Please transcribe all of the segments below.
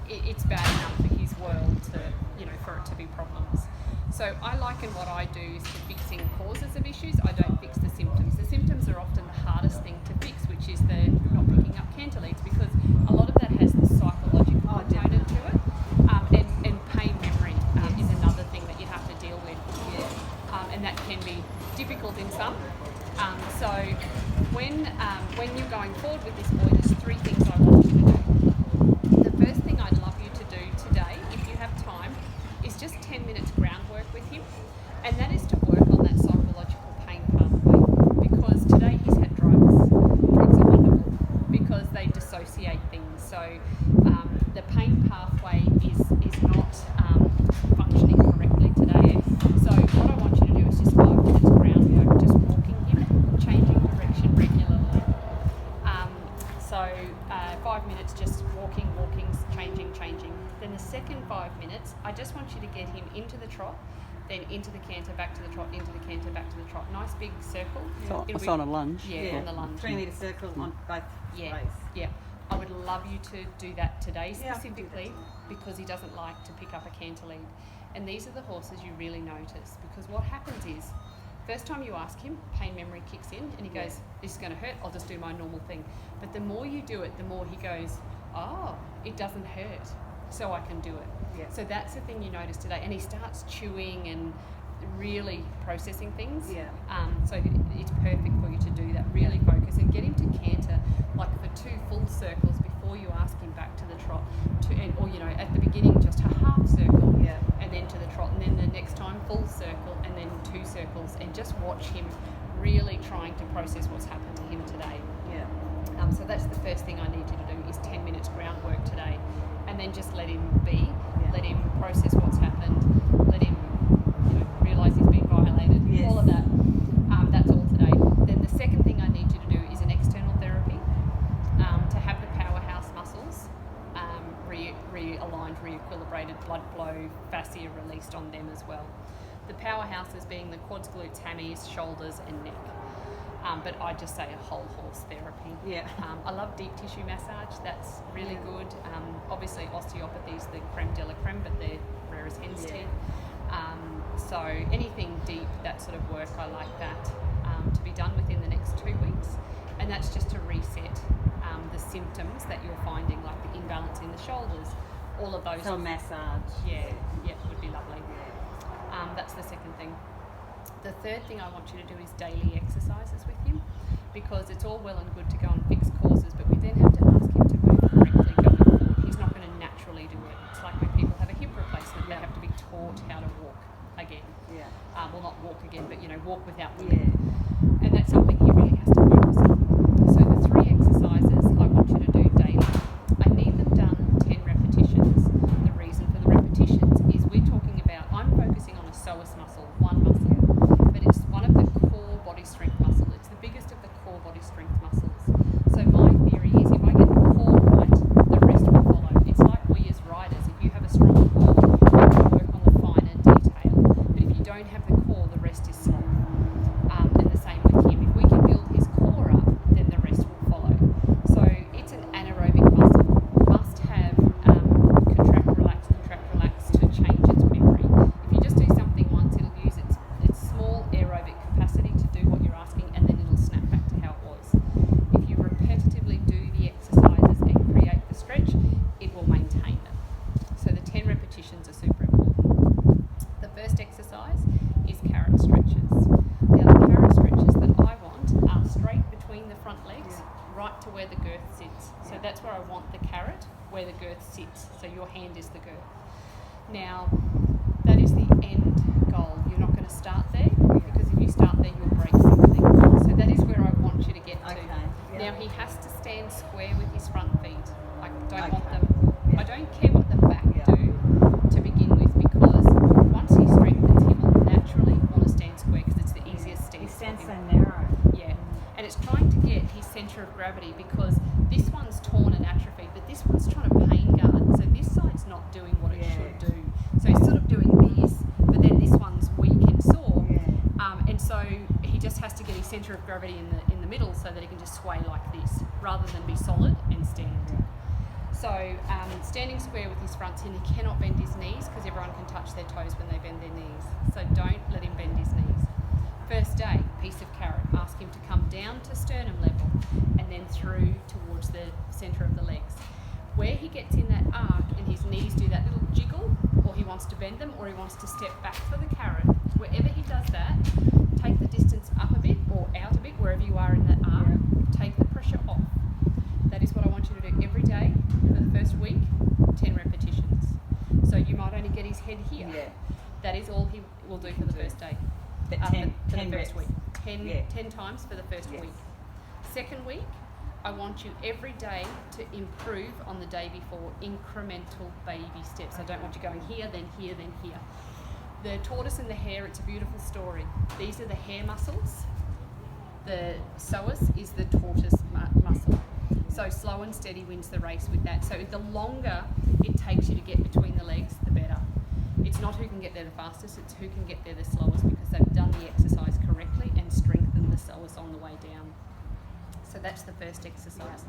it's bad enough for his world to, for it to be problems. So I liken what I do is to fixing causes of issues. I don't fix the symptoms. The symptoms are often the hardest thing to fix, which is the not picking up canter leads, because a lot of that has the psychological component to it. And pain memory is another thing that you have to deal with. And that can be difficult in some. So when you're going forward with this boy, there's 3 things I want you to do. The first thing I'd love you to do today, if you have time, is just 10 minutes groundwork with him, and that is to work on that psychological pain pathway, because today he's had drugs. Drugs are wonderful because they dissociate things. So the pain pathway is not functioning correctly today. So what I want you to do is just 5 minutes groundwork, just walking him, changing direction regularly. So 5 minutes just walking, changing. Then the second 5 minutes, I just want you to get him into the trot, then into the canter, back to the trot, into the canter, back to the trot. Nice big circle. So on a lunge. Yeah, on the lunge. 3-metre circle on both ways. Yeah. I would love you to do that today specifically because he doesn't like to pick up a canter lead. And these are the horses you really notice, because what happens is, first time you ask him, pain memory kicks in and he goes, this is going to hurt, I'll just do my normal thing. But the more you do it, the more he goes, oh, it doesn't hurt, so I can do it. Yeah. So that's the thing you notice today. And he starts chewing and really processing things. Yeah. So it's perfect for you to do that. Really focus and get him to canter like for 2 full circles before you ask him back to the trot. Or at the beginning just a half circle, and then to the trot, and then the next time full circle, and then 2 circles, and just watch him really trying to process what's happened to him today. Yeah. So that's the first thing I need you to do is 10 minutes groundwork today, and then just let him be, let him process what's happened, let him realise he's been violated, all of that. That's all today. Then the second thing I need you to do is an external therapy to have the powerhouse muscles realigned, re-equilibrated, blood flow, fascia released on them as well. The powerhouses being the quads, glutes, hammies, shoulders and neck. But I just say a whole horse therapy. Yeah. I love deep tissue massage. That's really good. Obviously osteopathy is the creme de la creme, but they're rare as hen's teeth. So anything deep, that sort of work, I like that to be done within the next 2 weeks. And that's just to reset the symptoms that you're finding, like the imbalance in the shoulders, all of those. So a massage. Yeah, would be lovely. That's the second thing. The third thing I want you to do is daily exercises with him, because it's all well and good to go and fix causes, but we then have to ask him to move correctly going forward. He's not going to naturally do it. It's like when people have a hip replacement, they have to be taught how to walk again. Yeah. Well, not walk again, but walk without limp. Yeah. And that's something he really has to focus on. So the 3 exercises I want you to do daily. I need them done 10 repetitions. The reason for the repetitions is we're talking about, I'm focusing on a psoas muscle, one muscle, but it's one of the core body strength muscle. It's the biggest of the core body strength muscles. So my theory is if I get the core right, the rest will follow. It's like we as riders, if you have a strong core, you can work on the finer detail. But if you don't have the core, the rest is slow. And the same with him. If we can build his core up, then the rest will follow. So it's an anaerobic muscle. Must have contract, relax to change its memory. If you just do something once, it'll use its small aerobic capacity to do what you're asking, and then it'll snap back to how it was. If you repetitively do the exercises and create the stretch, it will maintain it. So the 10 repetitions are super important. The first exercise is carrot stretches. Now the carrot stretches that I want are straight between the front legs, right to where the girth sits. So that's where I want the carrot, where the girth sits. So your hand is the girth. Now that is the end goal. You're not going to start there, because if you start there you'll break something. So that is where I want you to get to. Okay. Yeah. Now he has to stand square with his front feet. I don't want them. Yeah. I don't care what the back do to begin with, because once he strengthens, he will naturally want to stand square because it's the easiest stance. He stands for so him. narrow. Yeah, and it's trying to get his centre of gravity, because this one's torn and atrophied, but this one's trying to pain guard. So this side's not doing what it should do. So he's sort of doing this, but then this one's weak and sore. And so he just has to get his centre of gravity in the middle, so that he can just sway like this, rather than be solid and stand. So standing square with his fronts in, he cannot bend his knees because everyone can touch their toes when they bend their knees. So don't let him bend his knees. First day, piece of carrot. Ask him to come down to sternum level and then through towards the centre of the legs. Where he gets in that arc and his knees do that little jiggle, or he wants to bend them, or he wants to step back for the carrot, wherever he does that, take the distance up a bit or out a bit, wherever you are in that arc, take the pressure off. That is what I want you to do every day for the first week, 10 repetitions. So you might only get his head here. Yeah. That is all he will do for the first day. But for 10 the first reps. week. 10 times for the first week. Second week, I want you every day to improve on the day before, incremental baby steps. I don't want you going here, then here, then here. The tortoise and the hare, it's a beautiful story. These are the hare muscles. The psoas is the tortoise muscle. So slow and steady wins the race with that. So the longer it takes you to get between the legs, the better. It's not who can get there the fastest, it's who can get there the slowest, because they've done the exercise correctly and strengthened the psoas on the way down. So that's the first exercise.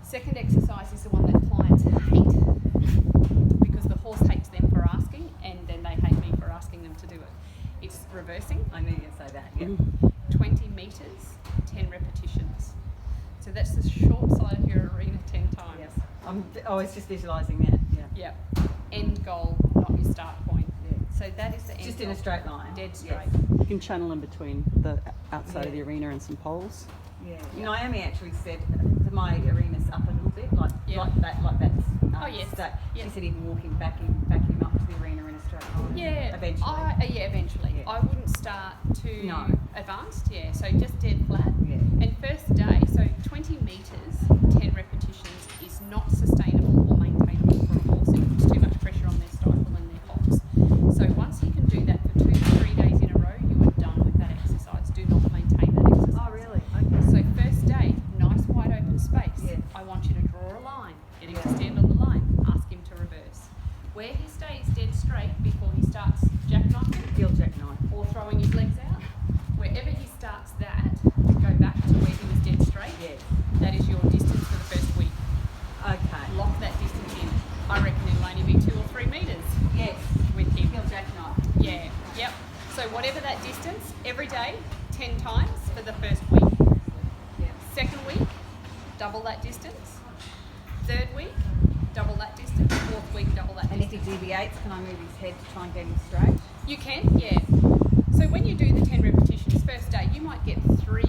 Second exercise is the one that clients hate, because the horse hates them for asking, and then they hate me for asking them to do it. It's reversing. I knew you'd say that. Yeah. 20 metres, 10 repetitions. So that's the short side of your arena 10 times. Yes. I was just visualising that. Yeah. Yep. End goal, not your start point. Yeah. So that is the end Just goal. in a straight line. Dead straight. Yes. You can channel in between the outside of the arena and some poles. Yeah. Naomi actually said my arena's up a little bit, like that's. Oh, yes. So Yeah. she said even walking back him up to the arena in a straight line. Yeah. Eventually. Eventually. Yeah. I wouldn't start too No. advanced. Yeah. So just dead flat. Yeah. And first day, so 20 metres, 10 repetitions is not sustainable or maintainable for a horse. It puts too much pressure on their stifle and their hops. So once you can do that for 2 to 3 days in a row, you are done with that exercise. Do not maintain that exercise. Oh, really? Okay. So first day, nice wide open space. Yeah. I want you to draw a line. Get him to stand on the line. Ask him to reverse. Where he stays dead straight before he starts jackknifing Heel jackknife. or throwing his legs out, wherever he starts that, go back to where he was dead straight. Yes. That is your distance for the first week. Okay. Lock that distance in. I reckon it'll only be 2 or 3 metres Yes. with him. Heel jackknife. Yeah. Yep. So whatever that distance, every day, 10 times for the first week. Yeah. Second week, double that distance. Third week, double that distance. Fourth week, double that And if distance. he deviates, can I move his head to try and get him straight? You can, yeah. So when you do the 10 repetitions first day, you might get 3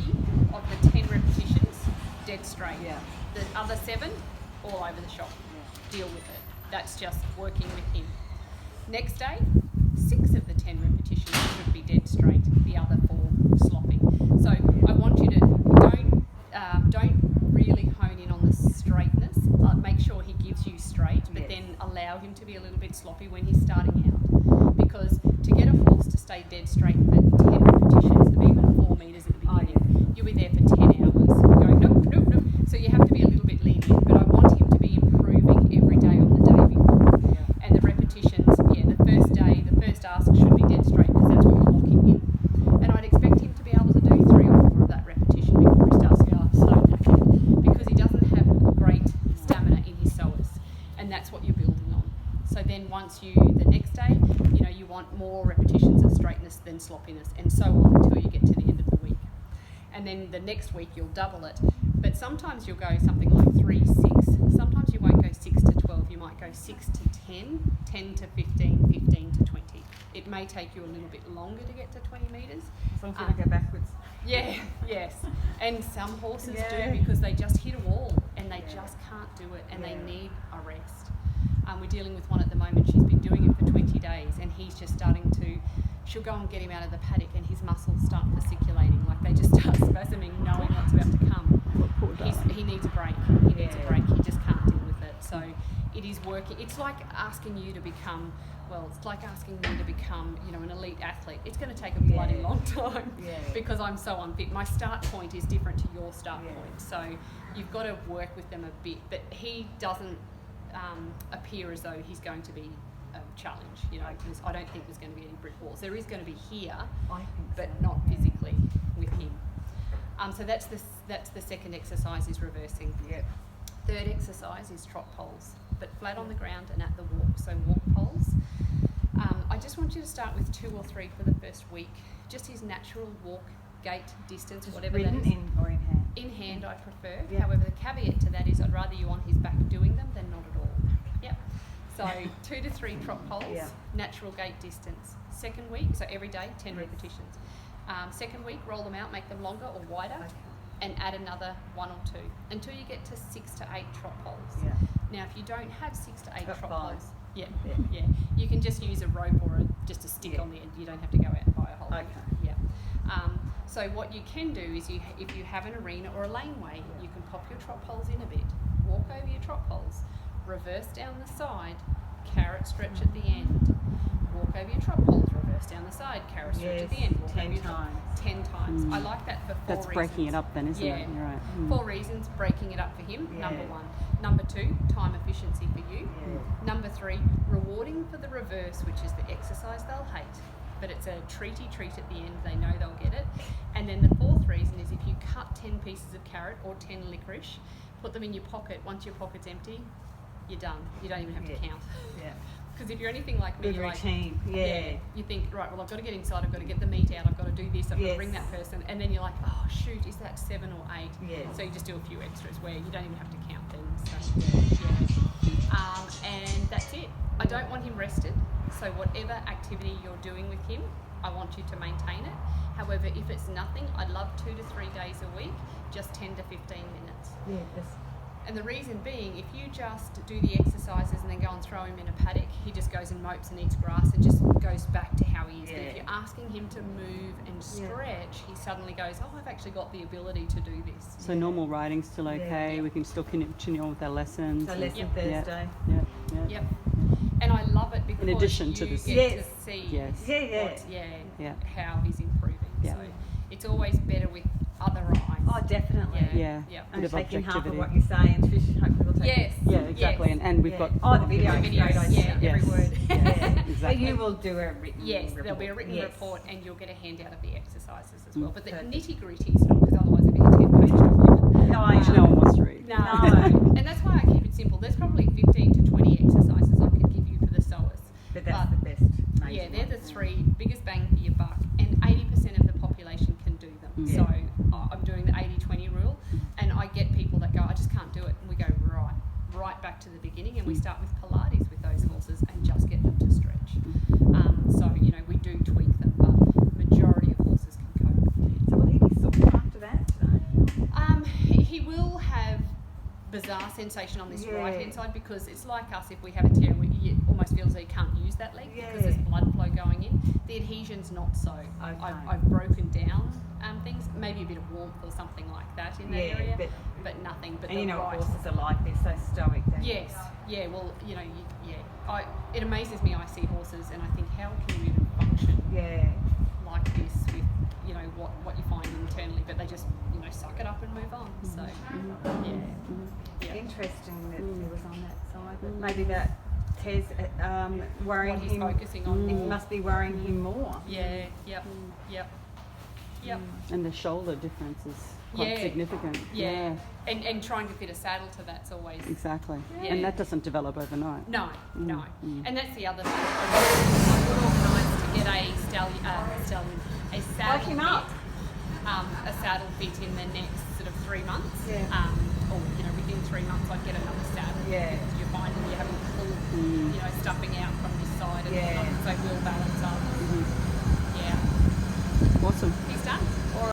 of the 10 repetitions dead straight. Yeah. The other 7, all over the shop. Deal with it. That's just working with him. Next day, 6 of the 10 repetitions should be dead straight. The other 4 slopping. So I want you to don't really hone in on the straightness. Make sure he gives you straight, but then allow him to be a little bit sloppy when he's starting out. Because to get a horse to stay dead straight for 10 repetitions of even 4 metres at the beginning, you'll be there for 10 hours going nope, nope, nope. So you have to be a little bit lenient, but I want him to be improving every day on the day before. Yeah. And the repetitions, the first day, the first ask should be dead straight because that's what you're locking in. And I'd expect him to be able to do 3 or 4 of that repetition before he starts to go slow down, because he doesn't have great stamina in his psoas, and that's what you're building on. So then the next day, you want more repetitions of straightness than sloppiness, and so on until you get to the end of the week. And then the next week you'll double it, but sometimes you'll go something like 3, 6. Sometimes you won't go 6 to 12. You might go 6 to 10, 10 to 15, 15 to 20. It may take you a little bit longer to get to 20 metres. As long as I don't go backwards. Yeah, yes. And some horses Yeah. do, because they just hit a wall and they just can't do it, and they Yeah. need a rest. We're dealing with one at the moment. She's been doing it for 20 days and he's just starting to, she'll go and get him out of the paddock and his muscles start fasciculating, like they just start spasming, knowing what's about to come. He needs a break. He needs a break. He just can't deal with it. So it is working. It's like asking you to become, it's like asking me to become, an elite athlete. It's going to take a bloody long time because I'm so unfit. My start point is different to your start point. So you've got to work with them a bit. But he doesn't appear as though he's going to be a challenge. I don't think there's going to be any brick walls. There is going to be here, but not physically with him. So that's the second exercise, is reversing. Yep. Third exercise is trot poles, but flat on the ground and at the walk, so walk poles. I just want you to start with 2 or 3 for the first week, just his natural walk, gait, distance, Just whatever that written is. in or in hand? In hand, I prefer. Yeah. However, the caveat to that is I'd rather you on his back doing them than not at all. Yep. So 2 to 3 trot poles, Yeah. natural gait distance. Second week, so every day, 10 repetitions. Second week, roll them out, make them longer or wider, Okay. and add another 1 or 2 until you get to 6 to 8 trot poles. Yeah. Now, if you don't have 6 to 8 Got trot 5. poles, Yeah. you can just use a rope or just a stick Yeah. on the end. You don't have to go out and buy a whole Okay. yeah. So what you can do is if you have an arena or a laneway, you can pop your trot poles in a bit, walk over your trot poles, reverse down the side, carrot stretch at the end, walk over your trot poles, reverse down the side, carrot stretch at the end, walk 10 over your times. 10 times. I like that for 4 That's reasons. breaking it up then, isn't Yeah. it? You're right. 4 reasons, breaking it up for him, Yeah. number 1. Number 2, time efficiency for you. Yeah. Number 3, rewarding for the reverse, which is the exercise they'll hate, but it's a treat at the end, they know they'll get it. And then the 4th reason is if you cut 10 pieces of carrot or 10 licorice, put them in your pocket. Once your pocket's empty, you're done. You don't even have to count. Yeah. Because if you're anything like me, Good you're routine. like, Yeah. you think, right, well, I've got to get inside, I've got to get the meat out, I've got to do this, I've got to Yes. bring that person, and then you're like, oh shoot, is that 7 or 8? Yeah. So you just do a few extras where you don't even have to count things. So, and that's it. I don't want him rested, so whatever activity you're doing with him, I want you to maintain it. However, if it's nothing, I'd love 2 to 3 days a week, just 10 to 15 minutes. Yeah. That's, And the reason being, if you just do the exercises and then go and throw him in a paddock, he just goes and mopes and eats grass and just goes back to how he is. But if Yeah. you're asking him to move and stretch, he suddenly goes, oh, I've actually got the ability to do this. So normal riding's still okay. Yeah. We can still continue on with our lessons. so and- lesson Yep. Thursday. Yep. And I love it because addition to you this- get Yes. to see Yes. Yeah. how he's improving. Yeah. So it's always better with other eyes. Oh, definitely. Yeah. Yeah. I'm Bit of taking half of objectivity. what you say, and Trish hopefully will take Yes. Yeah, exactly. Yes. And we've Yeah. got Oh, the video. Videos, Great yeah, idea. every Yes. word. Yeah. But Exactly. you will do a written Yes, report. there'll be a written Yes. report and you'll get a handout of the exercises as well. But the Perfect. nitty gritty is not, because otherwise it'd be a 10-page document. No, I Which no one wants to read. No. No. And that's why I keep it simple. There's probably 15 to 20 exercises I could give you for the sewers. But that's the best. Yeah, amazing they're the one. 3 biggest bang for your buck, and 80% of the population can do them. Yeah. So I'm doing the 80-20 rule, and I get people that go, I just can't do it, and we go right back to the beginning, and we start with Pilates with those horses and just get them to stretch. So we do tweak them, but majority of horses can cope. So will he be sore after that today? He will have bizarre sensation on this Yeah. right hand side because it's like us if we have a tear, it almost feels like you can't use that leg because there's Yeah. blood flow going in. The adhesion's not so. Okay. I've broken down things, maybe a bit of warmth or something like that in that Yeah, area, but- but nothing. But And the you know what right. horses are like, they're so stoic. Yes, yeah, well, it amazes me. I see horses and I think, how can you even function Yeah. like this with what you find internally? But they just suck it up and move on. So yeah. Interesting that he was on that side. But maybe that Tez worrying What he's him. focusing on. It must be worrying him more. Yeah, yep. And the shoulder difference is quite Yeah. significant. Yeah. And trying to fit a saddle to that's always Exactly. Yeah. And that doesn't develop overnight. no. Mm. And that's the other thing. I would organise to get a saddle him up. fit, a saddle fit in the next sort of 3 months. Yeah. Or within 3 months I'd get another saddle. Yeah. Because you're finding you're having to pull stuffing out from this side and Yeah. not